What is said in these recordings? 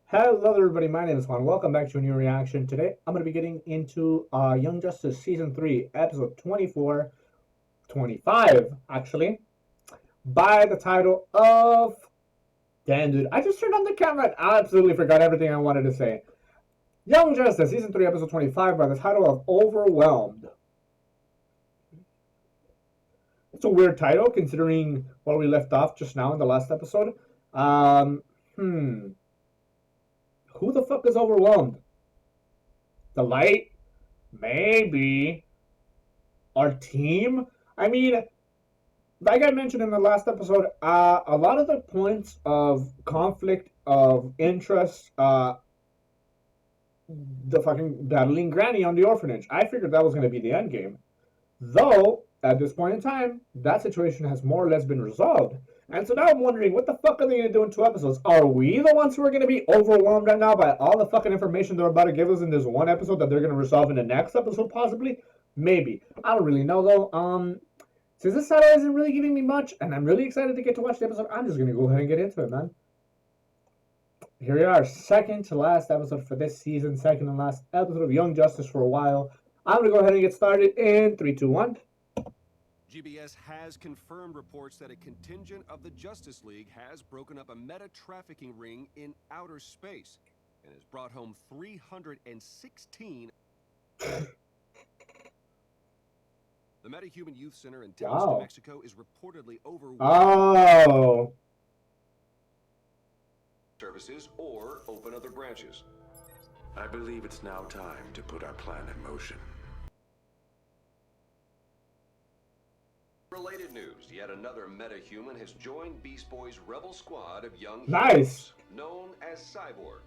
Hello everybody, my name is Juan. Welcome back to a new reaction. Today I'm going to be getting into Young Justice Season 3, Episode 24, 25, actually, by the title of... Damn, dude, I just turned on the camera and I absolutely forgot everything I wanted to say. Young Justice Season 3, Episode 25, by the title of Overwhelmed. It's a weird title, considering where we left off just now in the last episode. Um, hmm... Who the fuck is overwhelmed? The light? Maybe. Our team? I mean, like I mentioned in the last episode, a lot of the points of conflict, of interest, the fucking battling Granny on the orphanage. I figured that was going to be the end game. Though, at this point in time, that situation has more or less been resolved. And so now I'm wondering, what the fuck are they going to do in 2 episodes? Are we the ones who are going to be overwhelmed right now by all the fucking information they're about to give us in this one episode that they're going to resolve in the next episode, possibly? Maybe. I don't really know, though. Since this title isn't really giving me much, and I'm really excited to get to watch the episode, I'm just going to go ahead and get into it, man. Here we are, second to last episode for this season, second and last episode of Young Justice for a while. I'm going to go ahead and get started in 3, 2, 1. GBS has confirmed reports that a contingent of the Justice League has broken up a meta-trafficking ring in outer space and has brought home 316. The Metahuman Youth Center in Taos, New Mexico is reportedly overwhelmed. Oh. Services or open other branches. I believe it's now time to put our plan in motion. Related news, yet another metahuman has joined Beast Boy's rebel squad of young nice heroes, known as Cyborg.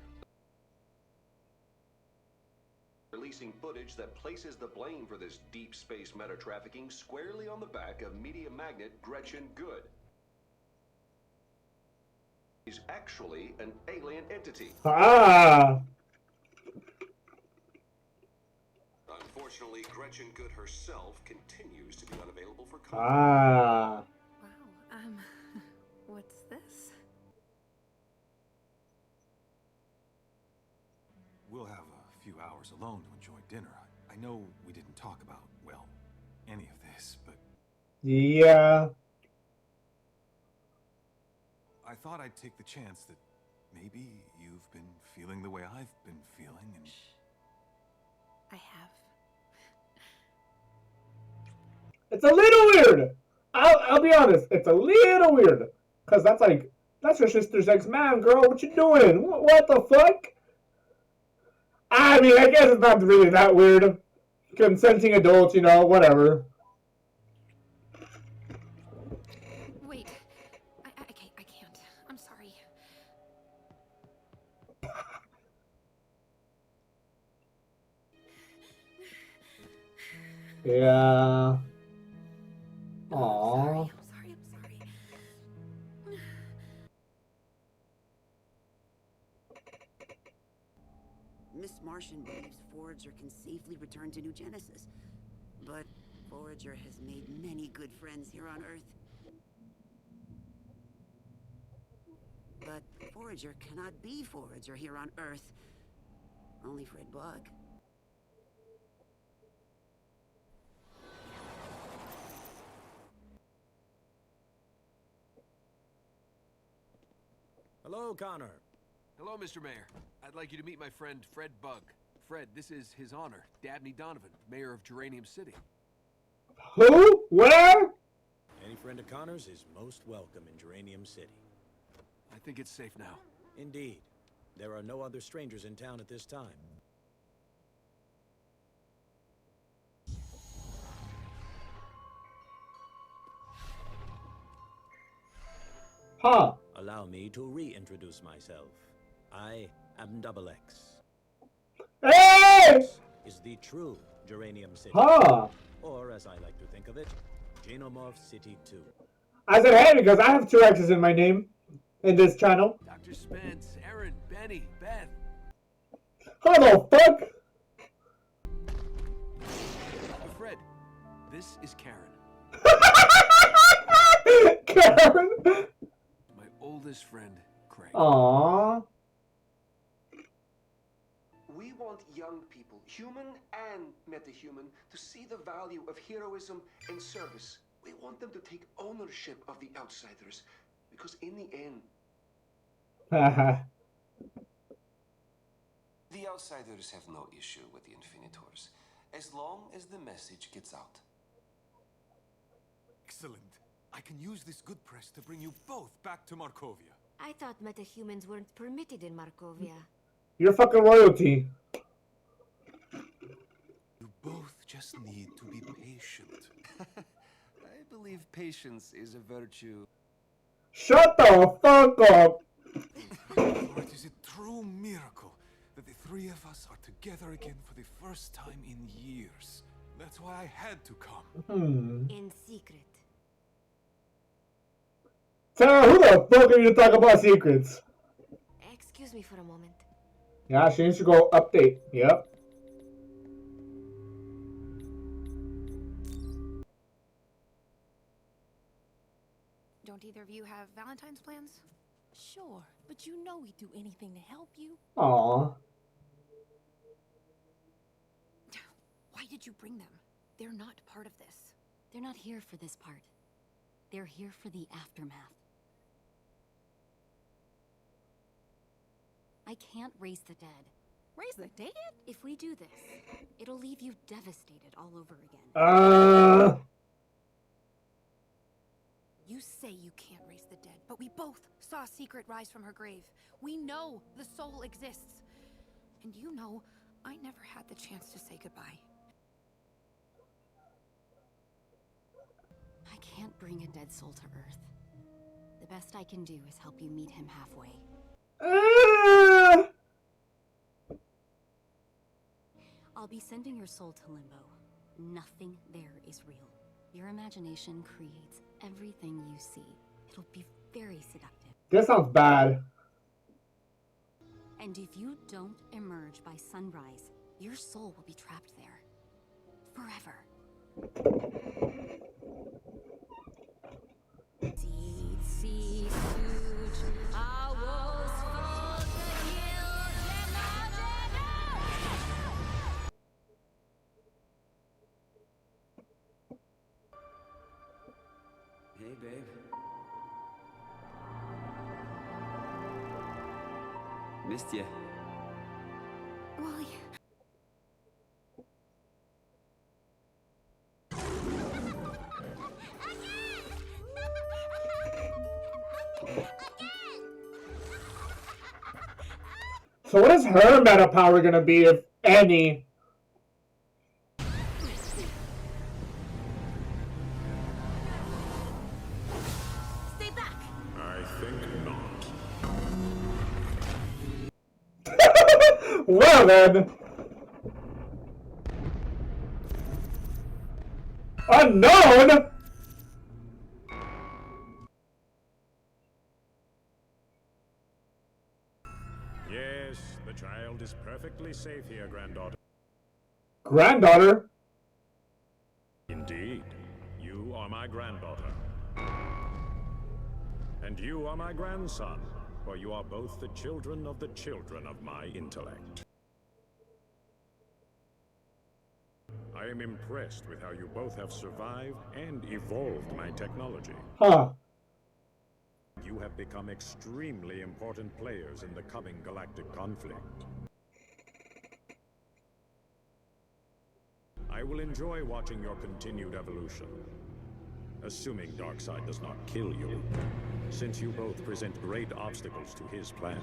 Releasing footage that places the blame for this deep space meta-trafficking squarely on the back of media magnate Gretchen Good. She's actually an alien entity. Unfortunately, Gretchen Good herself continues to be unavailable for comment. Wow, what's this? We'll have a few hours alone to enjoy dinner. I know we didn't talk about, well, any of this, but... Yeah. I thought I'd take the chance that maybe you've been feeling the way I've been feeling, and... I have. It's a little weird. I'll be honest. It's a little weird. Because that's your sister's ex-man, girl. What you doing? What the fuck? I mean, I guess it's not really that weird. Consenting adults, you know, whatever. Wait. I can't. I'm sorry. Yeah. I'm sorry. Miss Martian believes Forager can safely return to New Genesis. But Forager has made many good friends here on Earth. But Forager cannot be Forager here on Earth. Only Fred Bug. Hello, Connor. Hello, Mr. Mayor. I'd like you to meet my friend, Fred Bug. Fred, this is His Honor, Dabney Donovan, Mayor of Geranium City. Who? Where? Any friend of Connor's is most welcome in Geranium City. I think it's safe now. Indeed. There are no other strangers in town at this time. Huh. Allow me to reintroduce myself. I am Double X. Hey! This is the true Geranium City. Huh. Or, as I like to think of it, Genomorph City 2. I said hey because I have 2 X's in my name in this channel. Dr. Spence, Aaron, Benny, Beth. How the fuck? Fred, this is Karen. Karen? My oldest friend, Craig. Aww. want young people, human and metahuman, to see the value of heroism and service. We want them to take ownership of the outsiders, because in the end, the outsiders have no issue with the Infinitors, as long as the message gets out. Excellent. I can use this good press to bring you both back to Markovia. I thought metahumans weren't permitted in Markovia. You're fucking royalty. You both just need to be patient. I believe patience is a virtue. Shut the fuck up. For it is a true miracle that the three of us are together again for the first time in years. That's why I had to come. In secret. Sarah, who the fuck are you to talk about secrets? Excuse me for a moment. Yeah, she needs to go update. Yep. Don't either of you have Valentine's plans? Sure, but you know we'd do anything to help you. Aww. Why did you bring them? They're not part of this. They're not here for this part. They're here for the aftermath. I can't raise the dead. Raise the dead? If we do this, it'll leave you devastated all over again. You say you can't raise the dead, but we both saw a secret rise from her grave. We know the soul exists. And you know, I never had the chance to say goodbye. I can't bring a dead soul to Earth. The best I can do is help you meet him halfway. I'll be sending your soul to Limbo. Nothing there is real. Your imagination creates everything you see. It'll be very seductive. This sounds bad. And if you don't emerge by sunrise, your soul will be trapped there. Forever. Hey, babe. Missed ya. Wally. So what is her meta power gonna be, if any? Stay back! I think not. Well then. Unknown? Yes, the child is perfectly safe here, granddaughter. Granddaughter? Indeed. You are my granddaughter. And you are my grandson, for you are both the children of my intellect. I am impressed with how you both have survived and evolved my technology. Huh. You have become extremely important players in the coming galactic conflict. I will enjoy watching your continued evolution. Assuming Darkseid does not kill you, since you both present great obstacles to his plans.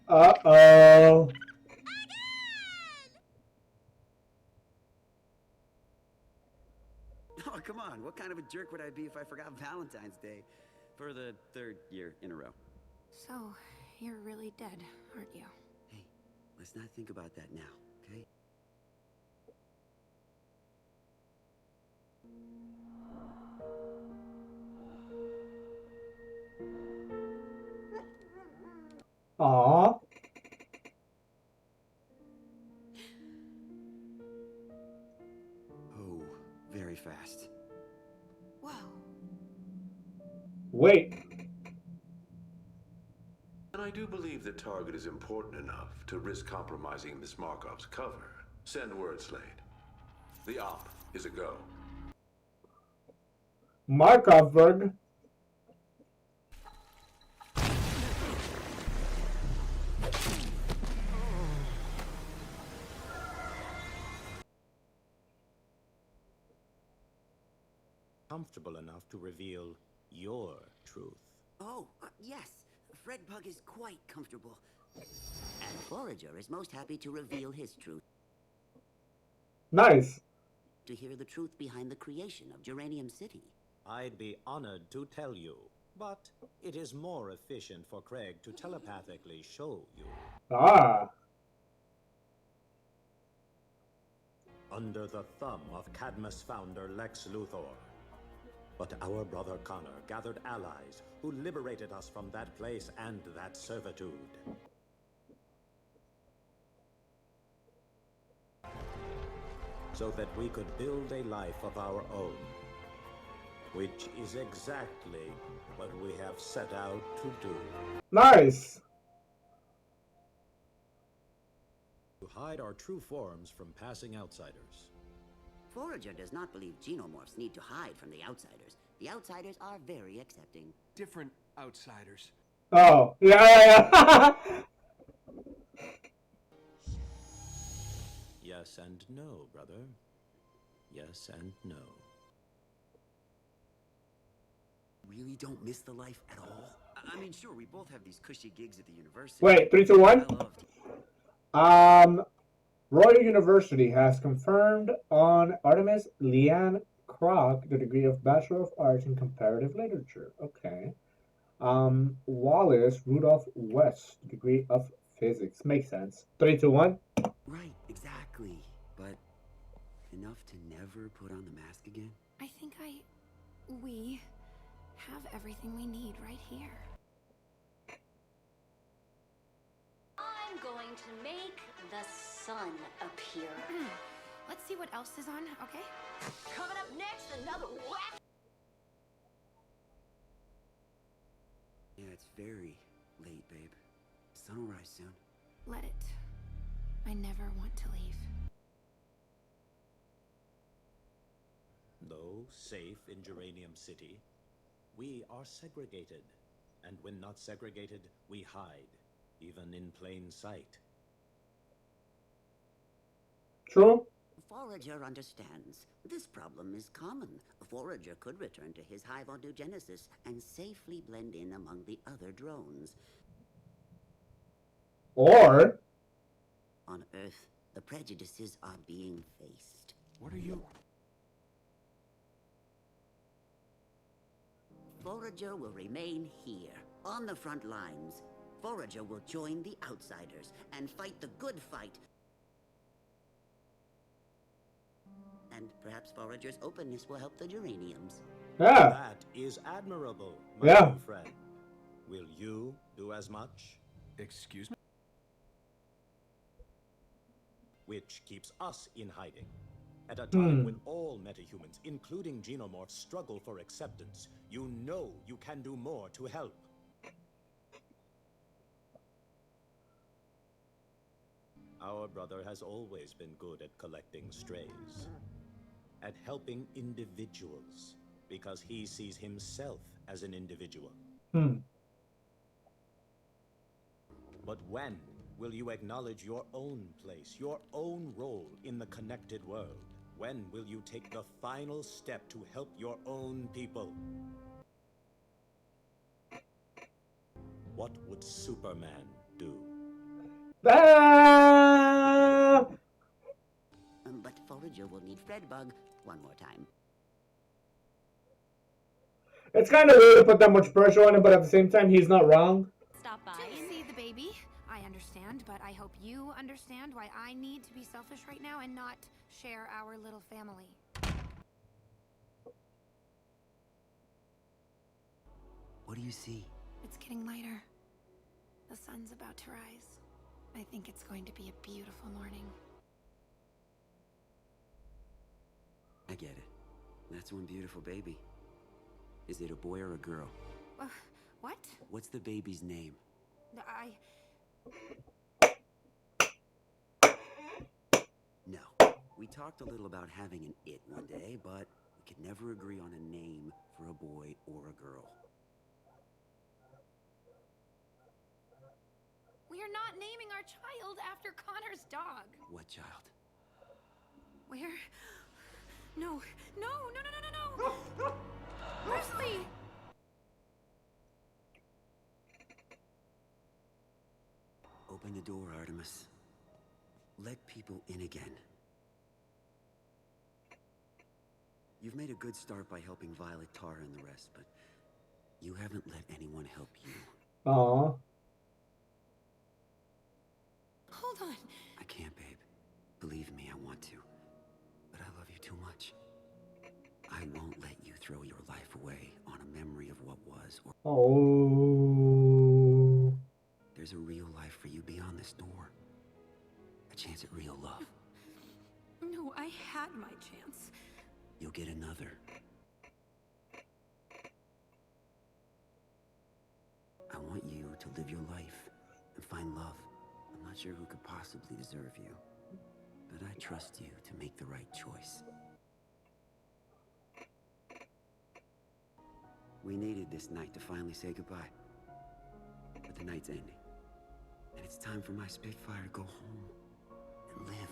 Uh-oh. Oh, come on. What kind of a jerk would I be if I forgot Valentine's Day for the 3rd year in a row? So, you're really dead, aren't you? Hey, let's not think about that now, okay? Aww. Oh, very fast. Whoa. Wait. And I do believe the target is important enough to risk compromising Miss Markov's cover. Send word, Slade. The op is a go. Markovberg. Comfortable enough to reveal your truth. Oh, yes. Fredbug is quite comfortable. And Forager is most happy to reveal his truth. Nice. To hear the truth behind the creation of Geranium City. I'd be honored to tell you, but it is more efficient for Craig to telepathically show you. Ah. Under the thumb of Cadmus founder Lex Luthor. But our brother Connor gathered allies who liberated us from that place and that servitude. So that we could build a life of our own. Which is exactly what we have set out to do. Nice. To hide our true forms from passing outsiders. Forager does not believe xenomorphs need to hide from the outsiders. The outsiders are very accepting. Different outsiders. Oh, yeah. Yes and no, brother. Yes and no. Really don't miss the life at all? I mean, sure, we both have these cushy gigs at the university. Wait, 3, 2, 1. Royal University has confirmed on Artemis Leanne Kroc the degree of Bachelor of Arts in Comparative Literature. Okay. Wallace Rudolph West, degree of Physics. Makes sense. 3, 2, 1. Right, exactly. But enough to never put on the mask again? I think we have everything we need right here. I'm going to make the sun appear. Let's see what else is on, okay? Coming up next, another whack. Yeah, it's very late, babe. Sun will rise soon. Let it. I never want to leave. Though safe in Geranium City, we are segregated. And when not segregated, we hide, even in plain sight. True. Forager understands. This problem is common. Forager could return to his hive on New Genesis and safely blend in among the other drones. Or on Earth, the prejudices are being faced. What are you... Forager will remain here, on the front lines. Forager will join the outsiders and fight the good fight. And perhaps Forager's openness will help the Geraniums. Yeah. That is admirable, my Yeah. new friend. Will you do as much? Excuse me? Which keeps us in hiding. At a time when all metahumans, including xenomorphs, struggle for acceptance, you know you can do more to help. Our brother has always been good at collecting strays. At helping individuals, because he sees himself as an individual. But when will you acknowledge your own place, your own role in the connected world? When will you take the final step to help your own people? What would Superman do? Ah! But Forager will need Fredbug one more time. It's kind of weird to put that much pressure on him, but at the same time, he's not wrong. Stop by and see the baby. I understand, but I hope you understand why I need to be selfish right now and not share our little family. What do you see? It's getting lighter. The sun's about to rise. I think it's going to be a beautiful morning. I get it. That's one beautiful baby. Is it a boy or a girl? What? What's the baby's name? No. We talked a little about having an it one day, but we could never agree on a name for a boy or a girl. We are not naming our child after Connor's dog. What child? Where? No. No, no, no, no, no, no! Presley! Open the door, Artemis. Let people in again. You've made a good start by helping Violet, Tara, and the rest, but you haven't let anyone help you. Aww. Hold on. I can't, babe. Believe me, I want to. But I love you too much. I won't let you throw your life away on a memory of what was or... Oh. There's a real life for you beyond this door. A chance at real love. No, I had my chance. You'll get another. I want you to live your life and find love. I'm not sure who could possibly deserve you, but I trust you to make the right choice. We needed this night to finally say goodbye. But the night's ending. And it's time for my Spitfire to go home and live.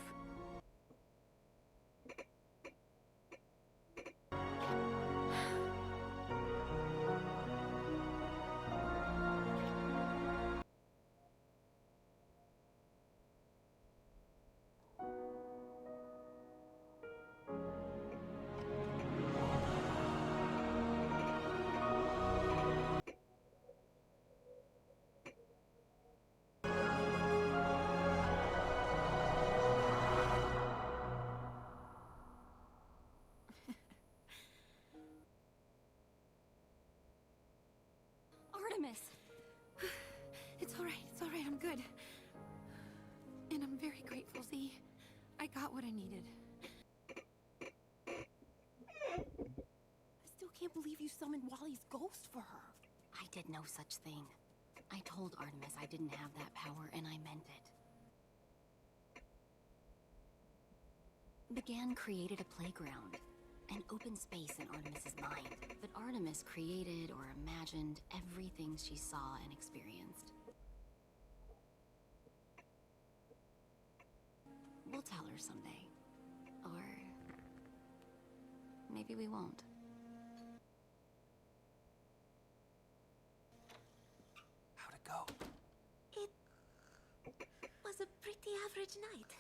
Artemis! It's all right, I'm good. And I'm very grateful, Z. I got what I needed. I still can't believe you summoned Wally's ghost for her. I did no such thing. I told Artemis I didn't have that power, and I meant it. Began created a playground, an open space in Artemis's mind. But Artemis created or imagined everything she saw and experienced. We'll tell her someday. Or maybe we won't. How'd it go? It was a pretty average night.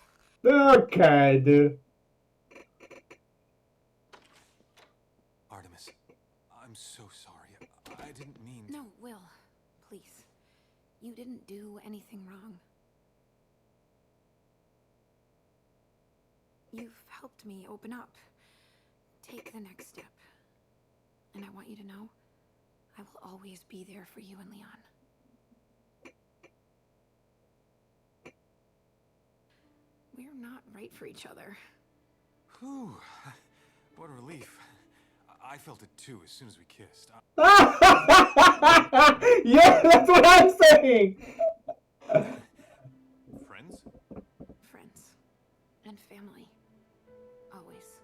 Okay, dude. Artemis, I'm so sorry. I didn't mean to... No, Will. Please. You didn't do anything wrong. You've helped me open up. Take the next step. And I want you to know, I will always be there for you and Leon. We're not right for each other. Whew. What a relief. I felt it too as soon as we kissed. Yeah, that's what I'm saying. Friends? Friends. And family. Always.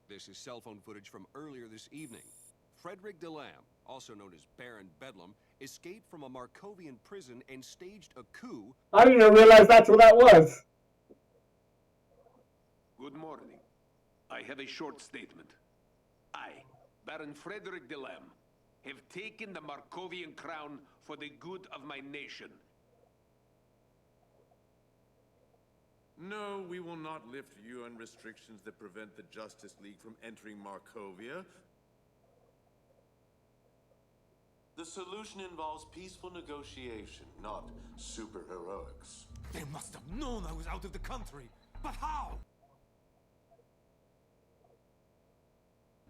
This is cell phone footage from earlier this evening. Frederick DeLam, also known as Baron Bedlam, escaped from a Markovian prison and staged a coup. I didn't even realize that's what that was. Good morning. I have a short statement. I, Baron Frederick DeLam, have taken the Markovian crown for the good of my nation. No, we will not lift UN restrictions that prevent the Justice League from entering Markovia. The solution involves peaceful negotiation, not superheroics. They must have known I was out of the country. But how?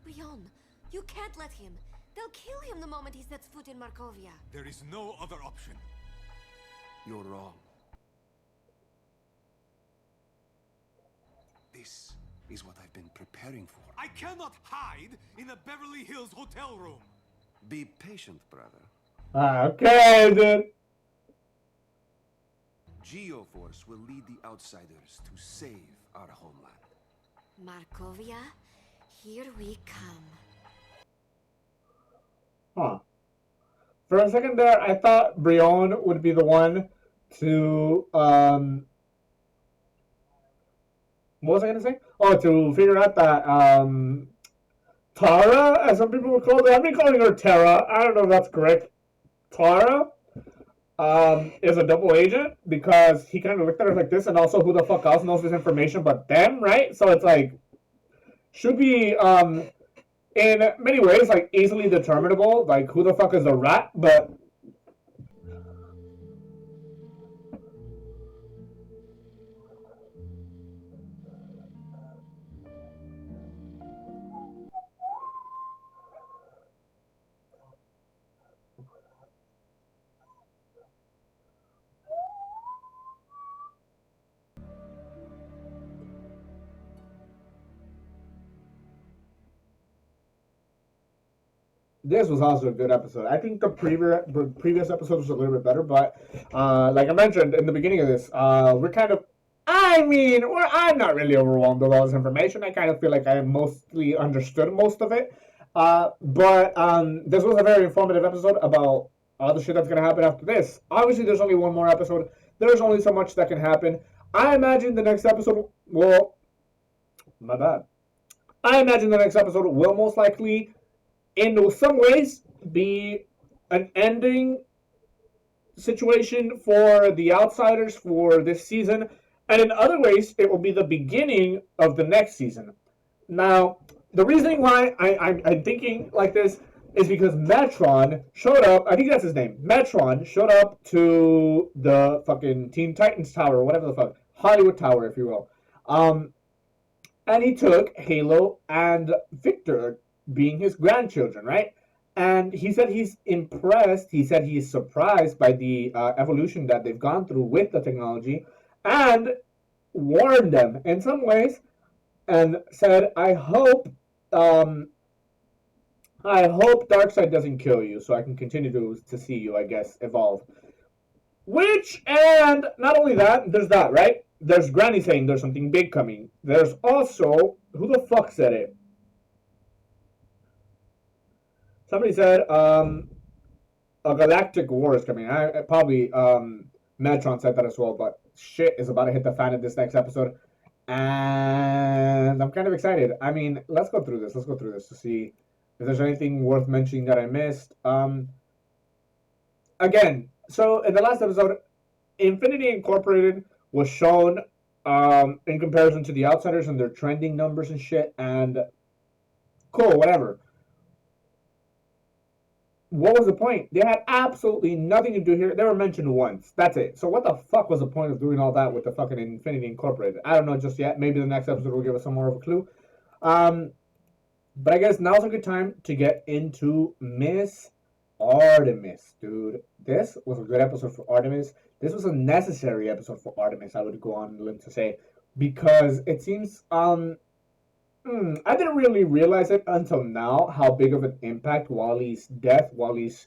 Leon, you can't let him. They'll kill him the moment he sets foot in Markovia. There is no other option. You're wrong. This is what I've been preparing for. I cannot hide in a Beverly Hills hotel room. Be patient, brother. Okay, dude. Geoforce will lead the outsiders to save our homeland. Markovia, here we come. Huh. For a second there, I thought Brion would be the one to, what was I going to say? Oh, to figure out that, Tara, as some people would call her. I've been calling her Tara. I don't know if that's correct. Tara, is a double agent because he kind of looked at her like this, and also who the fuck else knows this information but them, right? So it's like, should be, in many ways, like, easily determinable, like, who the fuck is a rat, but this was also a good episode. I think the previous episode was a little bit better, but like I mentioned in the beginning of this, we're kind of, I'm not really overwhelmed with all this information. I kind of feel like I mostly understood most of it. But this was a very informative episode about all the shit that's going to happen after this. Obviously, there's only one more episode. There's only so much that can happen. I imagine the next episode will... My bad. I imagine the next episode will most likely, in some ways, be an ending situation for the outsiders for this season, and in other ways, it will be the beginning of the next season. Now, the reasoning why I'm thinking like this is because Metron showed up, I think that's his name, Metron showed up to the fucking Teen Titans Tower, or whatever the fuck, Hollywood Tower, if you will. And he took Halo and Victor, being his grandchildren, right? And he said he's impressed, he said he's surprised by the evolution that they've gone through with the technology, and warned them in some ways, and said, I hope Darkseid doesn't kill you, so I can continue to see you, I guess, evolve. Which, and not only that, there's that, right? There's Granny saying there's something big coming. There's also, who the fuck said it? Somebody said, a galactic war is coming. I probably, Metron said that as well, but shit is about to hit the fan in this next episode. And I'm kind of excited. I mean, let's go through this. Let's go through this to see if there's anything worth mentioning that I missed. Again, so in the last episode, Infinity Incorporated was shown in comparison to the Outsiders and their trending numbers and shit, and cool, whatever. What was the point? They had absolutely nothing to do here. They were mentioned once. That's it. So what the fuck was the point of doing all that with the fucking Infinity Incorporated? I don't know just yet. Maybe the next episode will give us some more of a clue. But I guess now's a good time to get into Miss Artemis, dude. This was a good episode for Artemis. This was a necessary episode for Artemis, I would go on a limb to say, because it seems, I didn't really realize it until now how big of an impact Wally's death, Wally's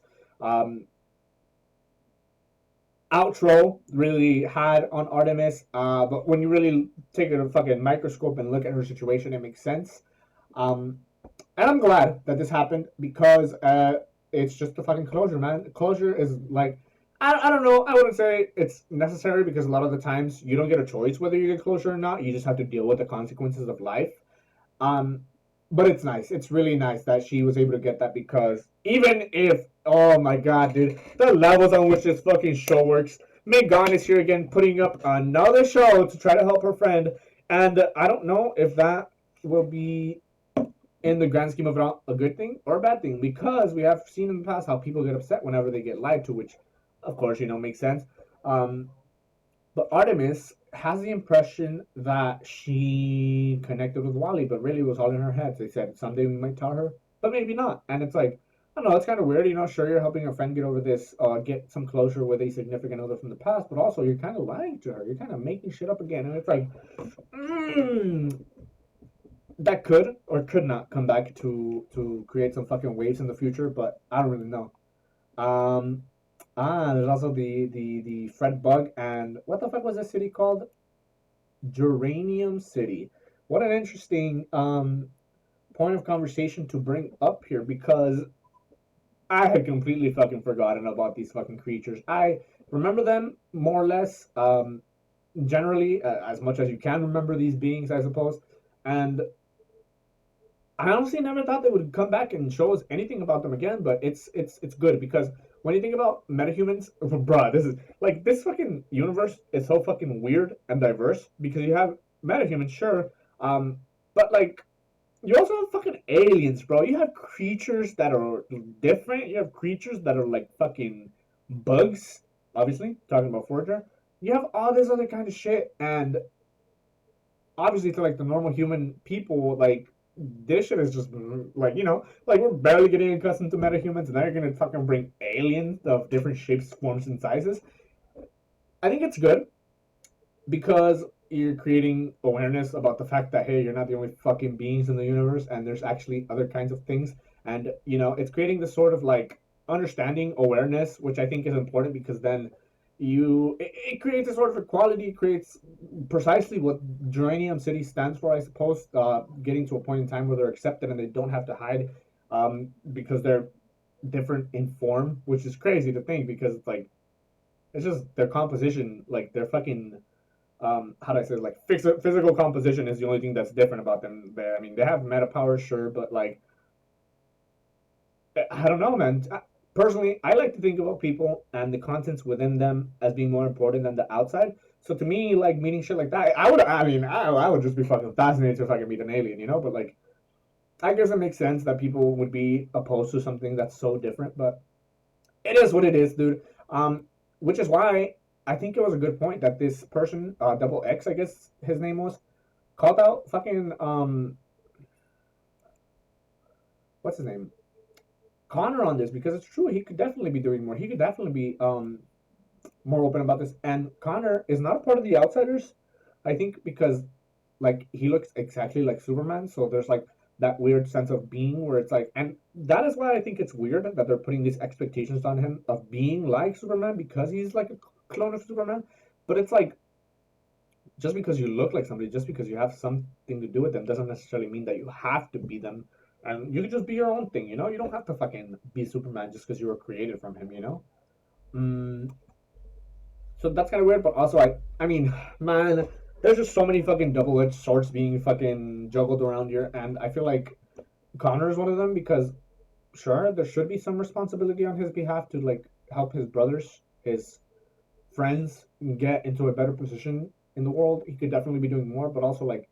outro really had on Artemis. But when you really take a fucking microscope and look at her situation, it makes sense. And I'm glad that this happened because it's just the fucking closure, man. Closure is like, I don't know. I wouldn't say it's necessary because a lot of the times you don't get a choice whether you get closure or not. You just have to deal with the consequences of life. But it's nice. It's really nice that she was able to get that because even if, oh my god, dude, the levels on which this fucking show works. Megan is here again putting up another show to try to help her friend. And I don't know if that will be in the grand scheme of it all a good thing or a bad thing because we have seen in the past how people get upset whenever they get lied to, which of course, makes sense. But Artemis has the impression that she connected with Wally, but really it was all in her head. They said someday we might tell her, but maybe not. And it's like, I don't know, it's kind of weird, sure you're helping a friend get over this, get some closure with a significant other from the past, but also you're kind of lying to her. You're kind of making shit up again. And it's like, that could or could not come back to create some fucking waves in the future, but I don't really know. Um, there's also the Fred Bug, and what the fuck was this city called? Geranium City. What an interesting point of conversation to bring up here, because I had completely fucking forgotten about these fucking creatures. I remember them more or less, generally, as much as you can remember these beings, I suppose. And I honestly never thought they would come back and show us anything about them again. But it's good, because when you think about metahumans, bruh, this is like, this fucking universe is so fucking weird and diverse, because you have metahumans, sure, but like, you also have fucking aliens, bro. You have creatures that are different. You have creatures that are like fucking bugs. Obviously, talking about Forager. You have all this other kind of shit, and obviously, to like the normal human people, like, this shit is just like, like, we're barely getting accustomed to metahumans, and now you're gonna fucking bring aliens of different shapes, forms, and sizes. I think it's good, because you're creating awareness about the fact that, hey, you're not the only fucking beings in the universe, and there's actually other kinds of things. And it's creating this sort of like understanding, awareness, which I think is important, because then it creates a sort of equality. It creates precisely what Geranium City stands for, I suppose, getting to a point in time where they're accepted and they don't have to hide, because they're different in form, which is crazy to think, because it's like, it's just their composition, like their fucking, how do I say it? Like, physical composition is the only thing that's different about them. I mean, they have meta powers, sure, but like, I don't know, man. Personally, I like to think about people and the contents within them as being more important than the outside. So to me, like, meeting shit like that, I would just be fucking fascinated if I could meet an alien, But like, I guess it makes sense that people would be opposed to something that's so different, but it is what it is, dude. Which is why I think it was a good point that this person, Double X, I guess his name was, called out fucking what's his name, Connor, on this, because it's true. He could definitely be doing more. He could definitely be more open about this. And Connor is not a part of the Outsiders, I think, because like, he looks exactly like Superman. So there's like that weird sense of being where it's like, and that is why I think it's weird that they're putting these expectations on him of being like Superman, because he's like a clone of Superman. But it's like, just because you look like somebody, just because you have something to do with them, doesn't necessarily mean that you have to be them. And you can just be your own thing, You don't have to fucking be Superman just because you were created from him. Mm, so that's kind of weird, but also, I mean, man, there's just so many fucking double-edged swords being fucking juggled around here, and I feel like Connor is one of them, because sure, there should be some responsibility on his behalf to like help his brothers, his friends, get into a better position in the world. He could definitely be doing more, but also, like,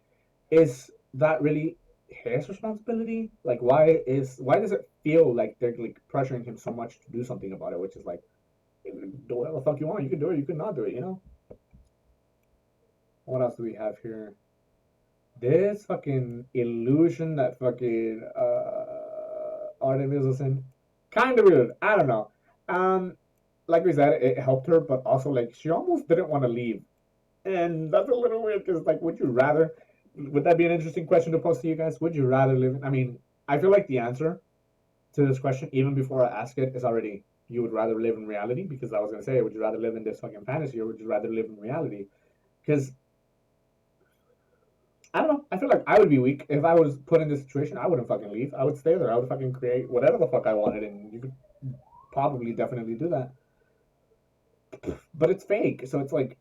is that really his responsibility? Like, why does it feel like they're like pressuring him so much to do something about it? Which is like, do whatever the fuck you want. You can do it. You could not do it. What else do we have here? This fucking illusion that fucking Artemis was in. Kind of weird. I don't know. Like we said, it helped her, but also like, she almost didn't want to leave, and that's a little weird, because like, would that be an interesting question to pose to you guys? Would you rather live? I mean, I feel like the answer to this question, even before I ask it, is already, you would rather live in reality, because I was gonna say, would you rather live in this fucking fantasy, or would you rather live in reality? Because I don't know. I feel like I would be weak if I was put in this situation. I wouldn't fucking leave. I would stay there. I would fucking create whatever the fuck I wanted, and you could probably definitely do that. But it's fake, so it's like,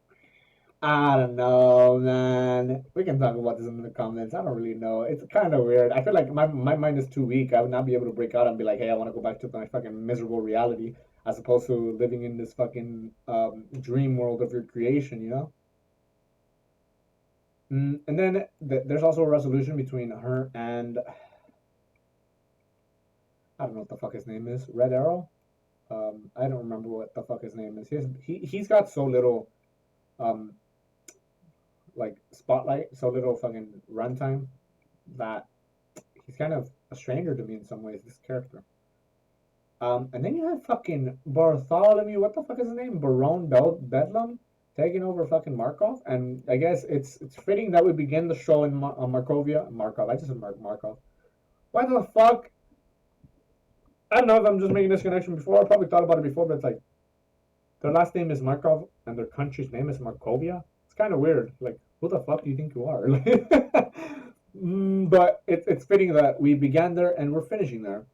I don't know, man. We can talk about this in the comments. I don't really know. It's kind of weird. I feel like my mind is too weak. I would not be able to break out and be like, hey, I want to go back to my fucking miserable reality, as opposed to living in this fucking dream world of your creation. And then there's also a resolution between her and, I don't know what the fuck his name is. Red Arrow? I don't remember what the fuck his name is. He's got so little um, like spotlight, so little fucking runtime, that he's kind of a stranger to me in some ways, this character. And then you have fucking Bartholomew, what the fuck is his name? Barone Bedlam? taking over fucking Markov, and I guess it's fitting that we begin the show in Markovia. Markov. I just said Markov. Why the fuck? I don't know if I'm just making this connection before. I probably thought about it before, but it's like their last name is Markov and their country's name is Markovia. It's kind of weird. Like, who the fuck do you think you are? But it's fitting that we began there and we're finishing there.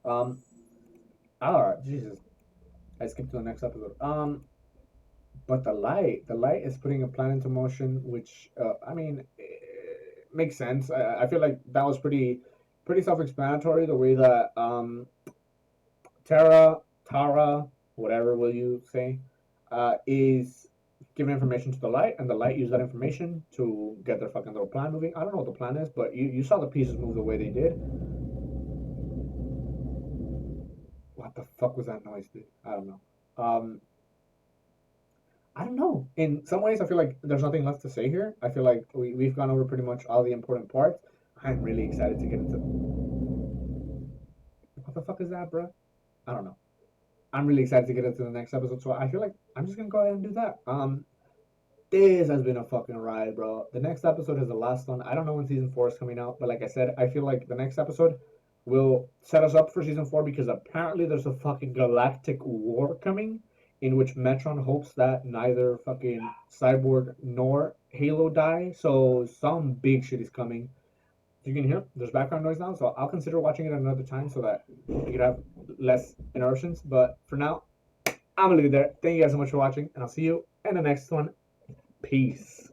Alright, Jesus. I skipped to the next episode. But the light is putting a plan into motion, which I mean, makes sense. I feel like that was pretty self-explanatory. The way that Tara, whatever will you say, is giving information to the light, and the light use that information to get their fucking little plan moving. I don't know what the plan is, but you saw the pieces move the way they did. What the fuck was that noise, dude? I don't know. I don't know. In some ways, I feel like there's nothing left to say here. I feel like we've gone over pretty much all the important parts. I'm really excited to get into. What the fuck is that, bro? I don't know. I'm really excited to get into the next episode, so I feel like I'm just gonna go ahead and do that. This has been a fucking ride, bro. The next episode is the last one. I don't know when season 4 is coming out, but like I said, I feel like the next episode will set us up for season 4 because apparently there's a fucking galactic war coming in which Metron hopes that neither fucking Cyborg nor Halo die. So some big shit is coming. You can hear there's background noise now, so I'll consider watching it another time so that we could have less interruptions. But for now, I'm gonna leave it there. Thank you guys so much for watching, and I'll see you in the next one. Peace.